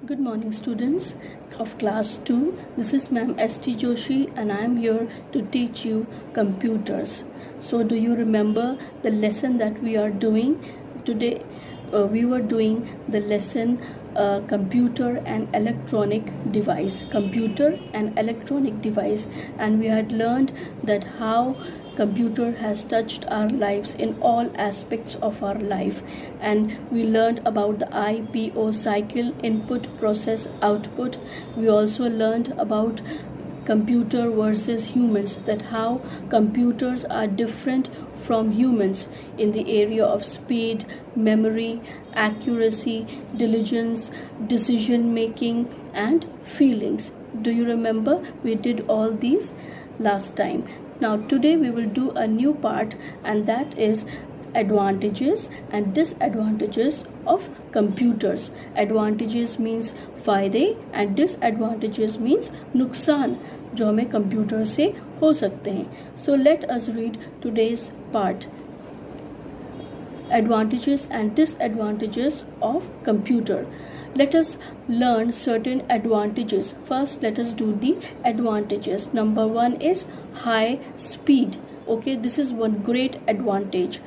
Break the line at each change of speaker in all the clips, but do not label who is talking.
Good morning, students of class 2. This is Ma'am S.T. Joshi and I am here to teach you computers. So do you remember the lesson that we are doing today? We were doing the lesson computer and electronic device, and we had learned that how computer has touched our lives in all aspects of our life, and we learned about the IPO cycle, input process output. We also learned about computer versus humans, that how computers are different from humans in the area of speed, memory, accuracy, diligence, decision making and feelings. Do you remember? We did all these last time. Now today we will do a new part, and that is advantages and disadvantages of computers. Advantages means फायदे and disadvantages means नुकसान जो हमें computer से हो सकते हैं. So let us read today's part. Advantages and disadvantages of computer. Let us learn certain advantages. First, let us do the advantages. Number 1 is high speed. Okay, this is one great advantage.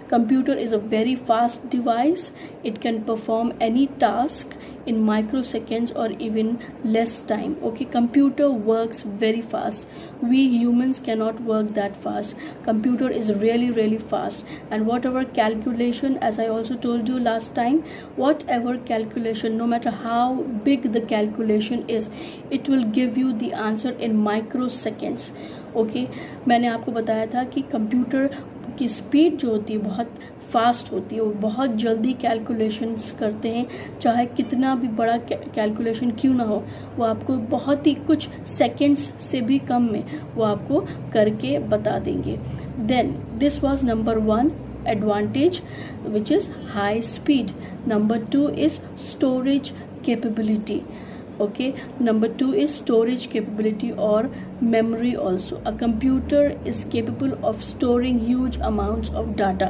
Computer is a very fast device. It can perform any task in microseconds or even less time. Okay, computer works very fast. We humans cannot work that fast. Computer is really fast, and whatever calculation, as I also told you last time, whatever calculation, no matter how big the calculation is, it will give you the answer in microseconds. Okay, मैंने आपको बताया था कि computer की speed जो होती है बहुत फास्ट होती है, वो बहुत जल्दी कैलकुलेशंस करते हैं. चाहे कितना भी बड़ा कैलकुलेशन क्यों ना हो, वो आपको बहुत ही कुछ सेकंड्स से भी कम में वो आपको करके बता देंगे. Then this was number 1 advantage, which is high speed. Number 2 is storage capability. Okay, number 2 is storage capability or memory also. A computer is capable of storing huge amounts of data.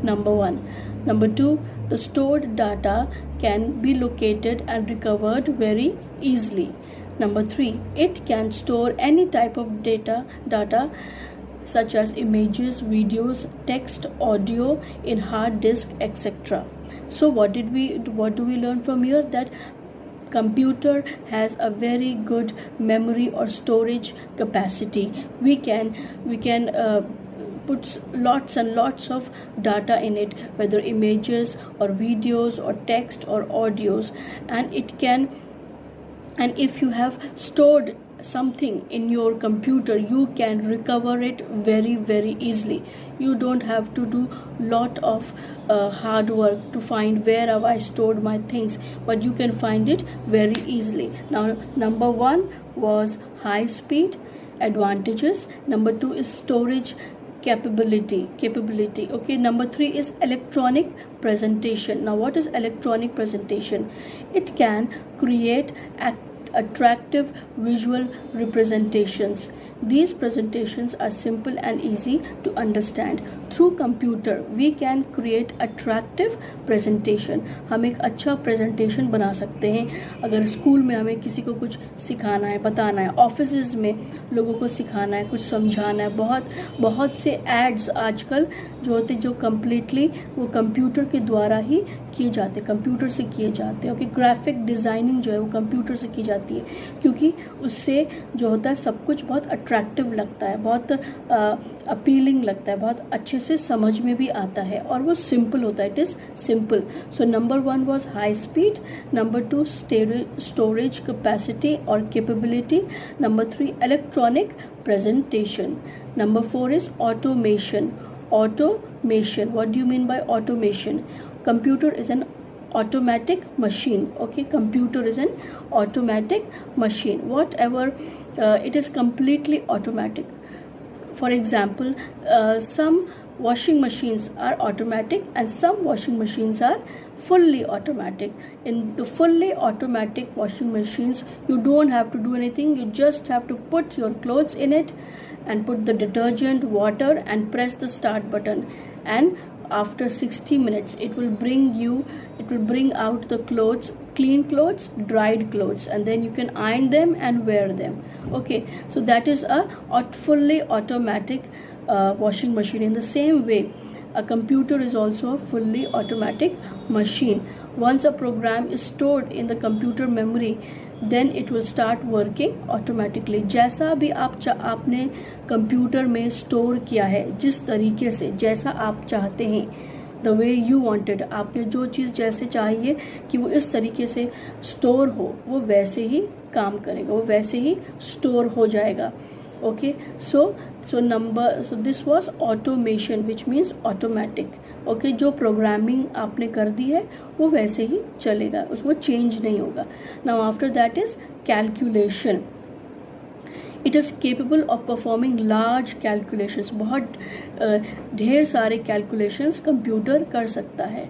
Number 1. Number 2, the stored data can be located and recovered very easily. Number 3, it can store any type of data such as images, videos, text, audio in hard disk, etc. So what do we learn from here? That computer has a very good memory or storage capacity. We can put lots and lots of data in it, whether images or videos or text or audios, and if you have stored something in your computer, you can recover it very easily. You don't have to do lot of hard work to find where have I stored my things, but you can find it very easily. Now number 1 was high speed, advantages. Number 2 is storage capability. Okay, number 3 is electronic presentation. Now what is electronic presentation? It can create attractive visual representations. These presentations are simple and easy to understand. Through computer we can create attractive presentation. हम एक अच्छा presentation बना सकते हैं. अगर school में हमें किसी को कुछ सिखाना है, बताना है, ऑफिसेज में लोगों को सिखाना है, कुछ समझाना है, बहुत से एड्स आजकल जो होते जो कम्प्लीटली वो कंप्यूटर के द्वारा ही किए जाते, कंप्यूटर से किए जाते हैं. ओके, ग्राफिक डिज़ाइनिंग जो है वो कंप्यूटर से की जाती है, क्योंकि उससे जो होता है सब कुछ बहुत अट्रैक्टिव लगता है, बहुत अपीलिंग लगता है, बहुत अच्छे से समझ में भी आता है, और वो सिंपल होता है. It is simple. So number 1 was high speed. Number 2 storage capacity और capability. Number 3 electronic presentation. Number 4 is automation. What do you mean by automation? Computer is an automatic machine. Okay, computer is an automatic machine. Whatever it is completely automatic. For example, some washing machines are automatic and some washing machines are fully automatic. In the fully automatic washing machines, you don't have to do anything. You just have to put your clothes in it and put the detergent, water, and press the start button, and after 60 minutes it will bring out the clothes clean clothes, dried clothes, and then you can iron them and wear them. Okay, so that is a fully automatic washing machine. In the same way, a computer is also a fully automatic machine. Once a program is stored in the computer memory, then it will start working automatically. जैसा भी आपने computer में store किया है, जिस तरीके से जैसा आप चाहते हैं, द वे यू वांटेड, आपने जो चीज़ जैसे चाहिए कि वो इस तरीके से स्टोर हो, वो वैसे ही काम करेगा, वो वैसे ही स्टोर हो जाएगा. Okay, so this was automation, which means automatic. Okay, जो प्रोग्रामिंग आपने कर दी है वो वैसे ही चलेगा, उसको चेंज नहीं होगा. Now after that is calculation. It is capable of performing large calculations. बहुत ढेर सारे calculations कंप्यूटर कर सकता है.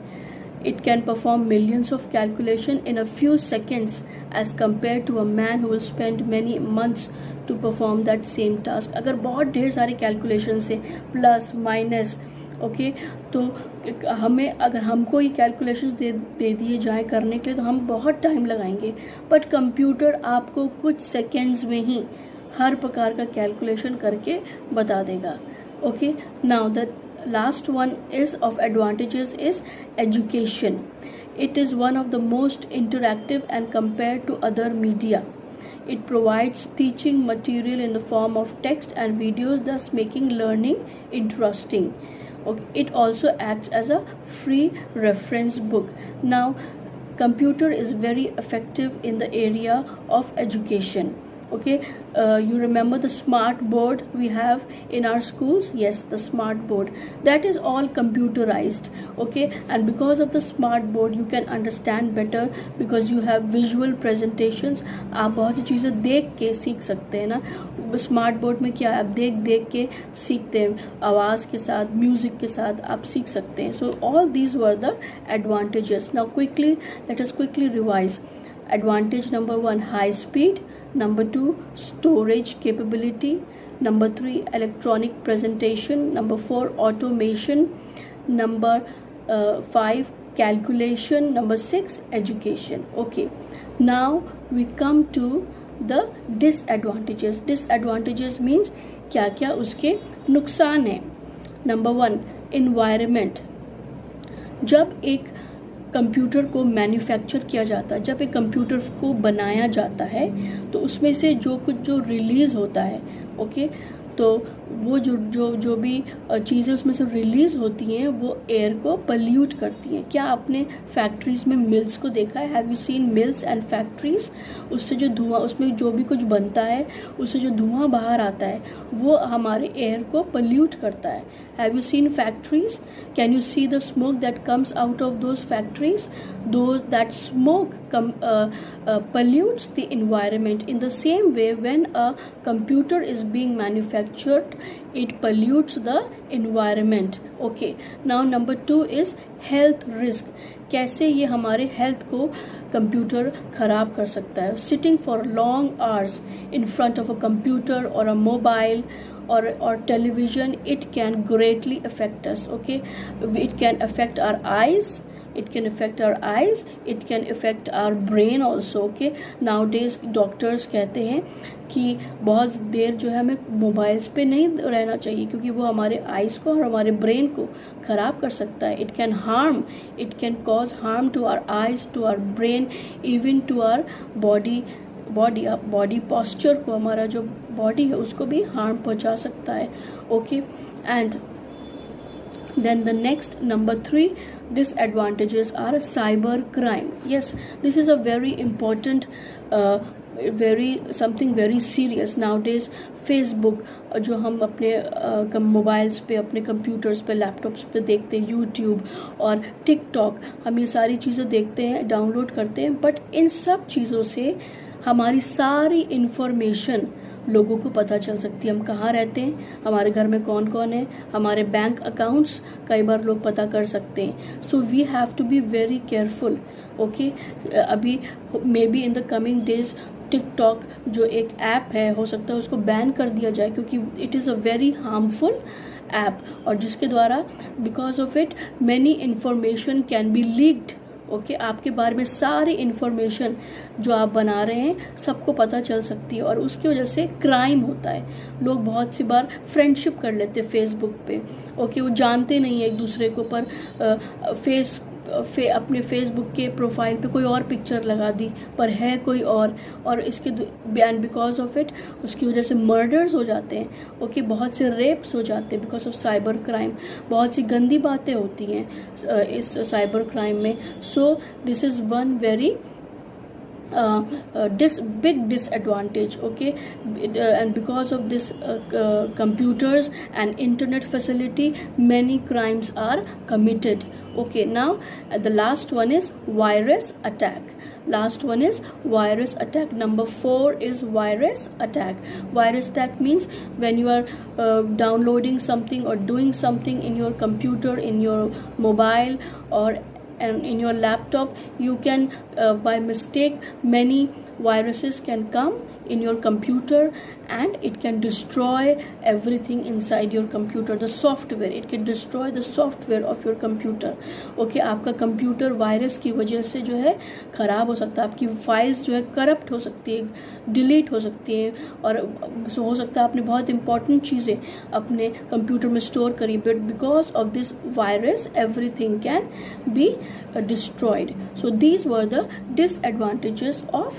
It can perform millions of calculation in a few seconds as compared to a man who will spend many months to perform that same task. अगर बहुत ढेर सारे calculations है, प्लस माइनस, ओके, तो हमें अगर हमको ये कैलकुलेशंस दे दिए जाए करने के लिए तो हम बहुत टाइम लगाएंगे, बट कंप्यूटर आपको कुछ सेकेंड्स में ही हर प्रकार का कैलकुलेशन करके बता देगा. Okay, now the last one is of advantages is education. It is one of the most interactive and compared to other media. It provides teaching material in the form of text and videos, thus making learning interesting. Okay. It also acts as a free reference book. Now, computer is very effective in the area of education. Okay, you remember the smart board we have in our schools? Yes, the smart board, that is all computerized. Okay, and because of the smart board you can understand better because you have visual presentations. आप बहुत सी चीज़ें देख के सीख सकते हैं ना. Smart board में क्या है, आप देख देख के सीखते हैं, आवाज़ के साथ, म्यूज़िक के साथ आप सीख सकते हैं. So all these were the advantages. Now quickly let us quickly revise. Advantage number 1, high speed. Number 2, storage capability. Number 3, electronic presentation. Number 4, automation. Number 5, calculation. Number 6, education. Okay, now we come to the disadvantages. Disadvantages means क्या क्या उसके नुकसान हैं. Number 1, environment. जब एक computer को manufacture किया जाता है, जब एक कंप्यूटर को बनाया जाता है तो उसमें से जो कुछ जो रिलीज़ होता है, ओके, तो वो जो भी चीज़ें उसमें से रिलीज़ होती हैं वो एयर को पल्यूट करती हैं. क्या आपने फैक्ट्रीज़ में मिल्स को देखा है? Have you seen mills and factories? उससे जो धुआं, उसमें जो भी कुछ बनता है उससे जो धुआं बाहर आता है वो हमारे एयर को पल्यूट करता है. Have you seen factories? Can you see the smoke that comes out of those factories? That smoke pollutes the environment. In the same way, when a computer is being manufactured, it pollutes the environment. Okay, now number 2 is health risk. कैसे ये हमारे health को computer ख़राब कर सकता है. Sitting for long hours in front of a computer or a mobile or television, it can greatly affect us. Okay, it can affect our eyes. It can affect our eyes. It can affect our brain also. Okay, nowadays doctors कहते हैं कि बहुत देर जो है हमें mobiles पे नहीं रहना चाहिए क्योंकि वो हमारे आइज़ को और हमारे ब्रेन को ख़राब कर सकता है. It can cause harm to our eyes, to our brain, even to our body posture को, हमारा जो बॉडी है उसको भी हार्म पहुंचा सकता है. Okay, and then the next number 3 disadvantages are cyber crime. Yes, this is a very important something very serious nowadays. Facebook जो हम अपने मोबाइल्स पे, अपने कंप्यूटर्स पे, लैपटॉप्स पे देखते हैं, यूट्यूब और टिकटॉक, हम ये सारी चीज़ें देखते हैं, डाउनलोड करते हैं, बट इन सब चीज़ों से हमारी सारी इन्फॉर्मेशन लोगों को पता चल सकती है. हम कहाँ रहते हैं, हमारे घर में कौन कौन है, हमारे बैंक अकाउंट्स कई बार लोग पता कर सकते हैं. So we have to be very careful. Okay, अभी maybe in the coming days TikTok जो एक ऐप है हो सकता है उसको बैन कर दिया जाए क्योंकि it is a very harmful app और जिसके द्वारा because of it many information can be leaked. Okay आपके बारे में सारी इन्फॉर्मेशन जो आप बना रहे हैं सबको पता चल सकती है, और उसकी वजह से क्राइम होता है। लोग बहुत सी बार फ्रेंडशिप कर लेते हैं फेसबुक पे, ओके वो जानते नहीं है एक दूसरे को, पर अपने फेसबुक के प्रोफाइल पे कोई और पिक्चर लगा दी पर है कोई और इसके एंड बिकॉज ऑफ इट उसकी वजह से मर्डर्स हो जाते हैं, ओके बहुत से रेप्स हो जाते हैं बिकॉज ऑफ साइबर क्राइम। बहुत सी गंदी बातें होती हैं इस साइबर क्राइम में। So this is one very big disadvantage, okay, and because of this computers and internet facility, many crimes are committed. Okay, now the last one is virus attack. Number 4 is virus attack. Virus attack means when you are downloading something or doing something in your computer, in your mobile, or and in your laptop, you can by mistake many viruses can come in your computer and it can destroy everything inside your computer, the software, it can destroy the software of your computer. Okay, आपका computer virus की वजह से जो है ख़राब हो सकता है, आपकी फाइल्स जो है करप्ट हो सकती है, डिलीट हो सकती है, और हो सकता है आपने बहुत इंपॉर्टेंट चीज़ें अपने कंप्यूटर में स्टोर करी, but because of this virus everything can be destroyed. So these were the disadvantages of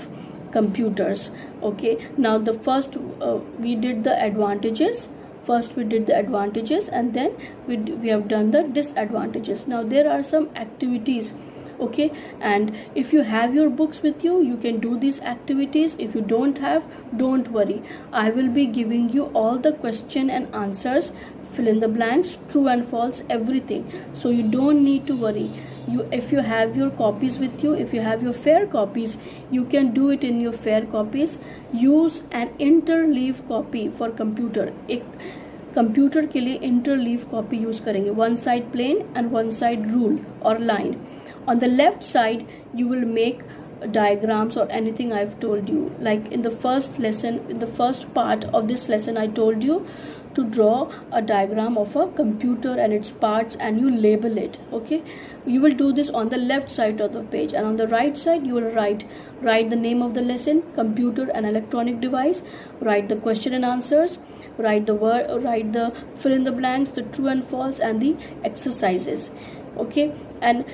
computers. Okay, now the first we did the advantages. And then we have done the disadvantages. Now there are some activities, okay, and if you have your books with you, you can do these activities. If you don't have, don't worry, I will be giving you all the question and answers, fill in the blanks, true and false, everything, so you don't need to worry. If you have your copies with you, if you have your fair copies, you can do it in your fair copies. Use an interleave copy for computer. एक computer के लिए interleave copy use करेंगे, one side plain and one side rule or line. On the left side you will make diagrams or anything I've told you, like in the first lesson, in the first part of this lesson I told you to draw a diagram of a computer and its parts and you label it. Okay, you will do this on the left side of the page, and on the right side you will write the name of the lesson, computer and electronic device, write the question and answers, write the fill in the blanks, the true and false, and the exercises. Okay, and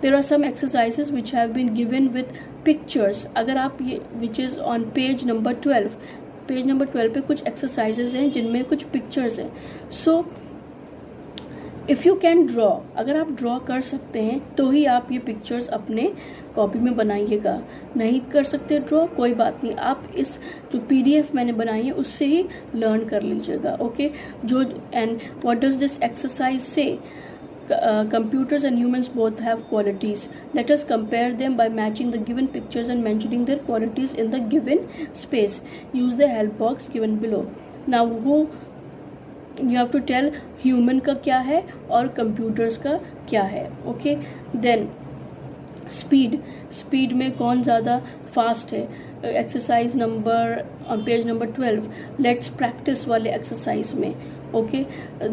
there are some exercises which have been given with pictures. अगर आप ये which is on page number 12 पे कुछ exercises हैं जिनमें कुछ pictures हैं. So if you can draw, अगर आप draw कर सकते हैं तो ही आप ये pictures अपने कॉपी में बनाइएगा. नहीं कर सकते draw, कोई बात नहीं, आप इस जो PDF मैंने बनाई है उससे ही learn कर लीजिएगा. Okay, and what does this exercise say? Computers and humans both have qualities. Let us compare them by matching the given pictures and mentioning their qualities in the given space. Use the help box given below. Now you have to tell human का क्या है और computers का क्या है. Okay, then speed में कौन ज़्यादा fast है. Exercise number on page number 12. Let's practice वाले exercise में. Okay,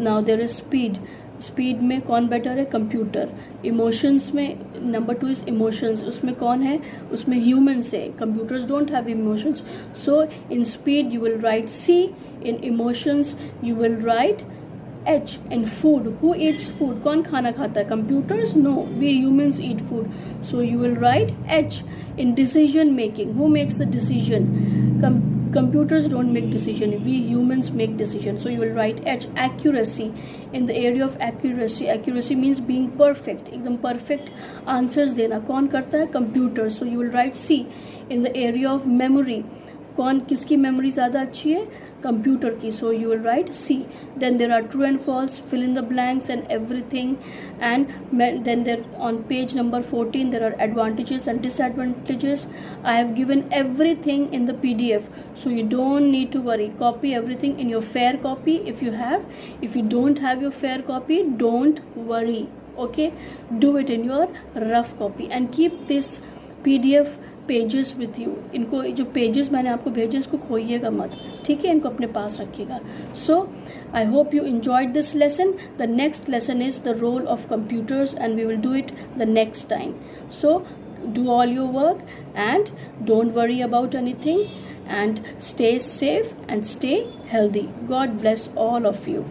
now there is speed में कौन बेटर है, कंप्यूटर. इमोशंस में नंबर 2 इज इमोशंस, उसमें कौन है, उसमें ह्यूमंस है. Computers don't have emotions. So in speed you will write C, in emotions you will write H. In food, who eats food, कौन खाना खाता है, computers, no, we humans eat food, so you will write H. In decision making, who makes the decision, computers don't make decision, we humans make decision, so you will write H. Accuracy, in the area of accuracy means being perfect, एकदम perfect answers देना कौन करता है, computer, so you will write C. in the area of memory, कौन किसकी memory ज़्यादा अच्छी है, कंप्यूटर की, so you will write C. Then there are true and false, fill in the blanks and everything, and then there on page number 14 there are advantages and disadvantages. I have given everything in the PDF, so you don't need to worry. Copy everything in your fair copy if you have. If you don't have your fair copy, don't worry. Okay, do it in your rough copy and keep this PDF pages with you. इनको जो pages मैंने आपको भेजे इसको खोइएगा मत, ठीक है, इनको अपने पास रखिएगा. So I hope you enjoyed this lesson. The next lesson is the role of computers and we will do it the next time. So do all your work and don't worry about anything and stay safe and stay healthy. God bless all of you.